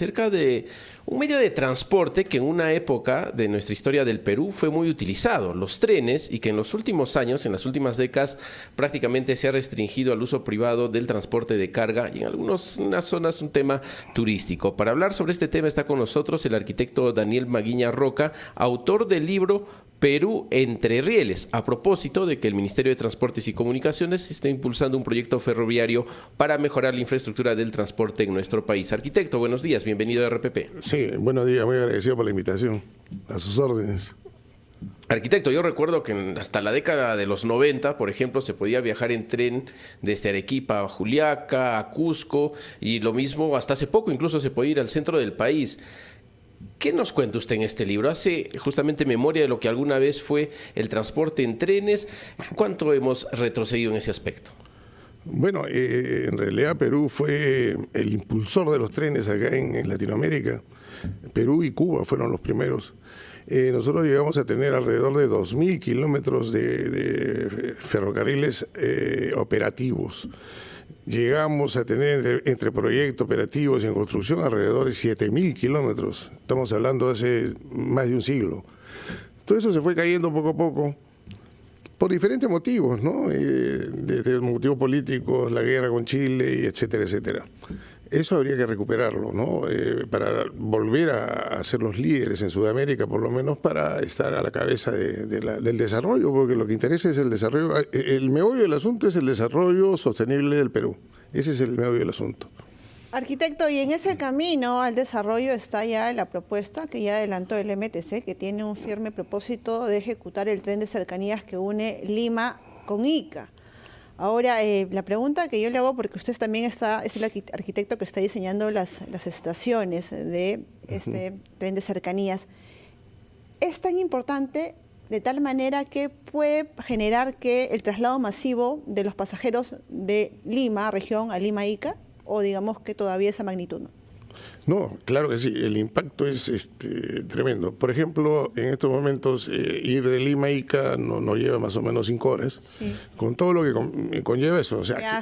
acerca de un medio de transporte que en una época de nuestra historia del Perú fue muy utilizado, los trenes, y que en los últimos años, en las últimas décadas, prácticamente se ha restringido al uso privado del transporte de carga y en algunas zonas un tema turístico. Para hablar sobre este tema está con nosotros el arquitecto Daniel Maguiña Roca, autor del libro Perú entre rieles, a propósito de que el Ministerio de Transportes y Comunicaciones está impulsando un proyecto ferroviario para mejorar la infraestructura del transporte en nuestro país. Arquitecto, buenos días, bienvenido a RPP. Sí, buenos días, muy agradecido por la invitación. A sus órdenes. Arquitecto, yo recuerdo que hasta la década de los 90, por ejemplo, se podía viajar en tren desde Arequipa a Juliaca, a Cusco, y lo mismo hasta hace poco incluso se podía ir al centro del país. ¿Qué nos cuenta usted en este libro? Hace justamente memoria de lo que alguna vez fue el transporte en trenes. ¿Cuánto hemos retrocedido en ese aspecto? Bueno, en realidad Perú fue el impulsor de los trenes acá en Latinoamérica. Perú y Cuba fueron los primeros. Nosotros llegamos a tener alrededor de 2.000 kilómetros de ferrocarriles operativos. Llegamos a tener entre proyectos operativos y en construcción alrededor de 7.000 kilómetros. Estamos hablando de hace más de un siglo. Todo eso se fue cayendo poco a poco por diferentes motivos, ¿no? Desde motivos políticos, la guerra con Chile, y etcétera, etcétera. Eso habría que recuperarlo, ¿no? Para volver a ser los líderes en Sudamérica, por lo menos para estar a la cabeza del desarrollo, porque lo que interesa es el desarrollo. El meollo del asunto es el desarrollo sostenible del Perú. Ese es el meollo del asunto. Arquitecto, y en ese camino al desarrollo está ya la propuesta que ya adelantó el MTC, que tiene un firme propósito de ejecutar el tren de cercanías que une Lima con Ica. Ahora, la pregunta que yo le hago, porque usted también es el arquitecto que está diseñando las estaciones de este tren de cercanías, ¿es tan importante de tal manera que puede generar que el traslado masivo de los pasajeros de Lima, región, a Lima-Ica, o digamos que todavía esa magnitud no? No, claro que sí, el impacto es tremendo. Por ejemplo, en estos momentos ir de Lima a Ica nos lleva más o menos 5 horas, sí, con todo lo que conlleva eso, o sea,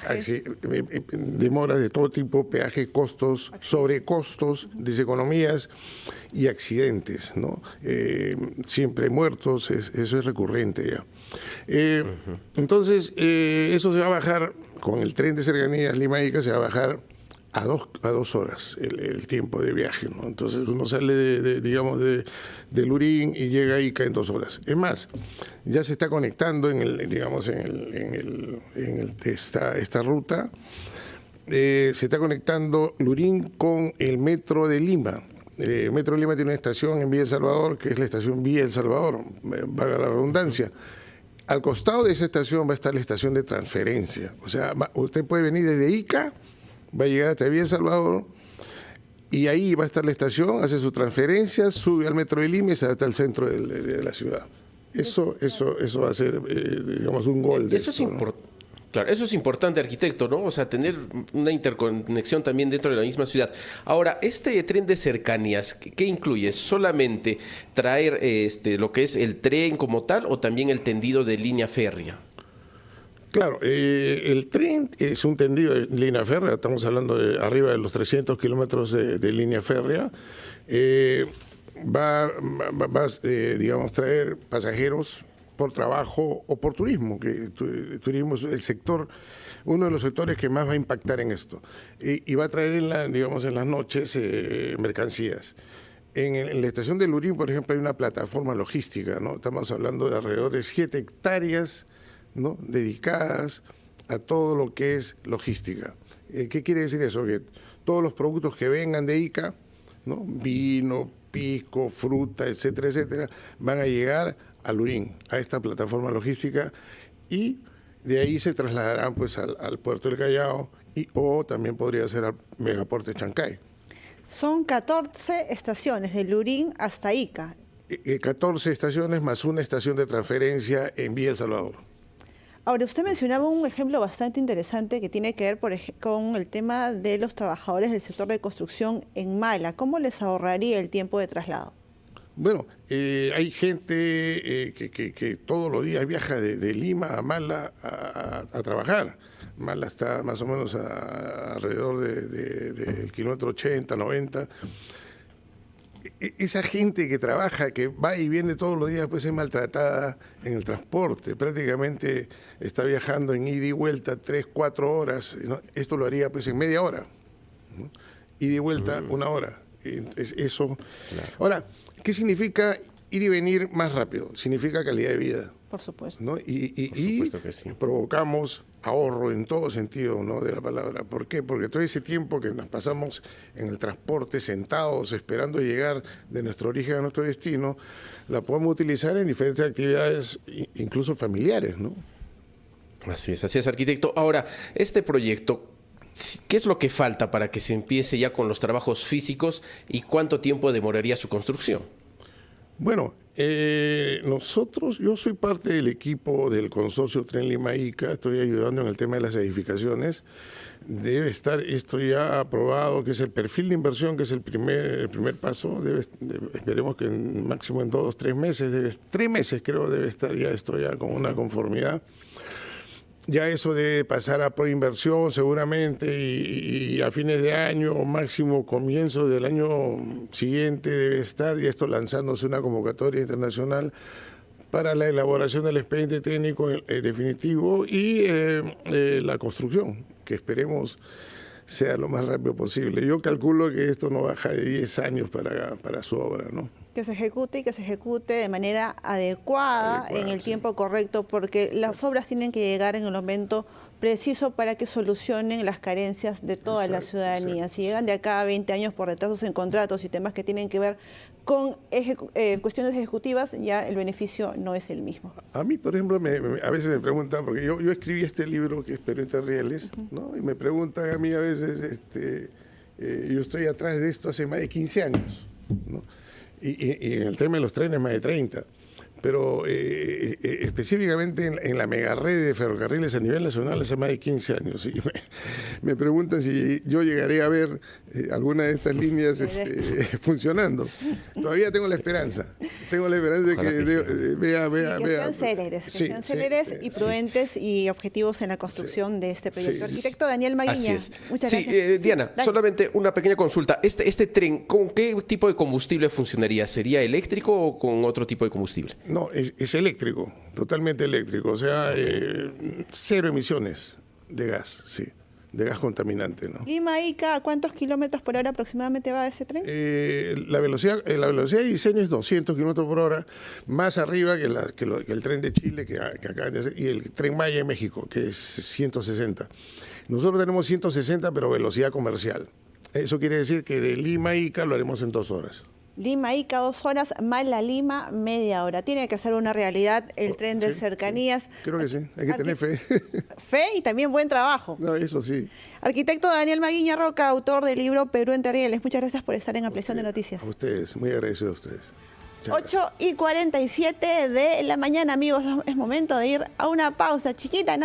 demoras de todo tipo, peaje, costos, sobrecostos, deseconomías y accidentes, ¿no? Siempre muertos, eso es recurrente ya. Entonces, eso se va a bajar, con el tren de cercanías Lima-Ica se va a bajar a dos horas el tiempo de viaje, ¿no? Entonces uno sale de Lurín y llega a Ica en 2 horas. Es más, ya se está conectando esta ruta, se está conectando Lurín con el Metro de Lima. El Metro de Lima tiene una estación en Villa El Salvador, que es la estación Villa El Salvador, valga la redundancia. Al costado de esa estación va a estar la estación de transferencia. O sea, usted puede venir desde Ica, va a llegar hasta Villa El Salvador y ahí va a estar la estación, hace su transferencia, sube al Metro de Lima y se va hasta el centro de la ciudad. Eso va a ser, digamos, un gol de eso. Esto, ¿no? Claro, eso es importante, arquitecto, ¿no? O sea, tener una interconexión también dentro de la misma ciudad. Ahora, este tren de cercanías, ¿qué incluye? ¿Solamente traer lo que es el tren como tal o también el tendido de línea férrea? Claro, el tren es un tendido de línea férrea, estamos hablando de arriba de los 300 kilómetros de línea férrea. Va digamos, traer pasajeros por trabajo o por turismo, que turismo es el sector, uno de los sectores que más va a impactar en esto. Y va a traer en las noches mercancías. En la estación de Lurín, por ejemplo, hay una plataforma logística, ¿no? Estamos hablando de alrededor de 7 hectáreas, ¿no?, dedicadas a todo lo que es logística. ¿Qué quiere decir eso? Que todos los productos que vengan de Ica, ¿no?, vino, pisco, fruta, etcétera, etcétera, van a llegar a Lurín, a esta plataforma logística, y de ahí se trasladarán pues al puerto del Callao o también podría ser al megaporte Chancay. Son 14 estaciones de Lurín hasta Ica. 14 estaciones más una estación de transferencia en Villa El Salvador. Ahora, usted mencionaba un ejemplo bastante interesante que tiene que ver con el tema de los trabajadores del sector de construcción en Mala. ¿Cómo les ahorraría el tiempo de traslado? Bueno, hay gente que todos los días viaja de Lima a Mala a trabajar, Mala está más o menos alrededor del kilómetro 80, 90. Esa gente que trabaja, que va y viene todos los días, pues es maltratada en el transporte. Prácticamente está viajando en ida y vuelta 3, 4 horas. ¿No? Esto lo haría pues en media hora, ¿no? Ida y vuelta 1 hora. Eso. Claro. Ahora, ¿qué significa ir y venir más rápido? Significa calidad de vida. Por supuesto. ¿No? Por supuesto que sí. Provocamos ahorro en todo sentido, ¿no?, de la palabra. ¿Por qué? Porque todo ese tiempo que nos pasamos en el transporte sentados esperando llegar de nuestro origen a nuestro destino, la podemos utilizar en diferentes actividades, incluso familiares, ¿no? Así es, arquitecto. Ahora, este proyecto, ¿qué es lo que falta para que se empiece ya con los trabajos físicos y cuánto tiempo demoraría su construcción? Bueno, yo soy parte del equipo del consorcio Tren Lima-Ica, estoy ayudando en el tema de las edificaciones. Debe estar esto ya aprobado, que es el perfil de inversión, que es el primer paso. Esperemos que máximo en 2 o 3 meses, 3 meses creo debe estar ya esto ya con una conformidad. Ya eso debe pasar a proinversión seguramente y a fines de año o máximo comienzo del año siguiente debe estar ya esto lanzándose una convocatoria internacional para la elaboración del expediente técnico definitivo y la construcción, que esperemos sea lo más rápido posible. Yo calculo que esto no baja de 10 años para su obra, ¿no? Que se ejecute y que se ejecute de manera adecuada en el tiempo correcto, porque las obras tienen que llegar en el momento preciso para que solucionen las carencias de toda la ciudadanía. Si llegan de acá a 20 años por retrasos en contratos y temas que tienen que ver con cuestiones ejecutivas, ya el beneficio no es el mismo. A mí, por ejemplo, a veces me preguntan, porque yo escribí este libro que es Perú Entre Rieles, ¿no? Y me preguntan a mí a veces, yo estoy atrás de esto hace más de 15 años, ¿no? Y en el tema de los trenes más de 30. Pero específicamente en la megared de ferrocarriles a nivel nacional hace más de 15 años. Y me preguntan si yo llegaré a ver alguna de estas líneas funcionando. Todavía tengo la esperanza. Tengo la esperanza de que vea. Que sean céleres y prudentes y objetivos en la construcción de este proyecto. Arquitecto Daniel Maguiña, muchas gracias. Diana, solamente una pequeña consulta. ¿Este tren con qué tipo de combustible funcionaría? ¿Sería eléctrico o con otro tipo de combustible? No, es eléctrico, totalmente eléctrico, o sea, 0 emisiones de gas, sí, de gas contaminante, ¿no? Lima-Ica, ¿a cuántos kilómetros por hora aproximadamente va ese tren? La velocidad de diseño es 200 kilómetros por hora, más arriba que el tren de Chile que acaban de hacer, y el tren Maya en México, que es 160. Nosotros tenemos 160, pero velocidad comercial. Eso quiere decir que de Lima-Ica lo haremos en 2 horas. Lima-Ica 2 horas, Mala-Lima media hora. Tiene que ser una realidad el tren de cercanías. Sí, creo que sí, hay que tener fe. Fe y también buen trabajo. No, eso sí. Arquitecto Daniel Maguiña Roca, autor del libro Perú Entre Rieles. Muchas gracias por estar en Ampliación de Noticias. A ustedes, muy agradecido a ustedes. 8:47 de la mañana, amigos. Es momento de ir a una pausa chiquita.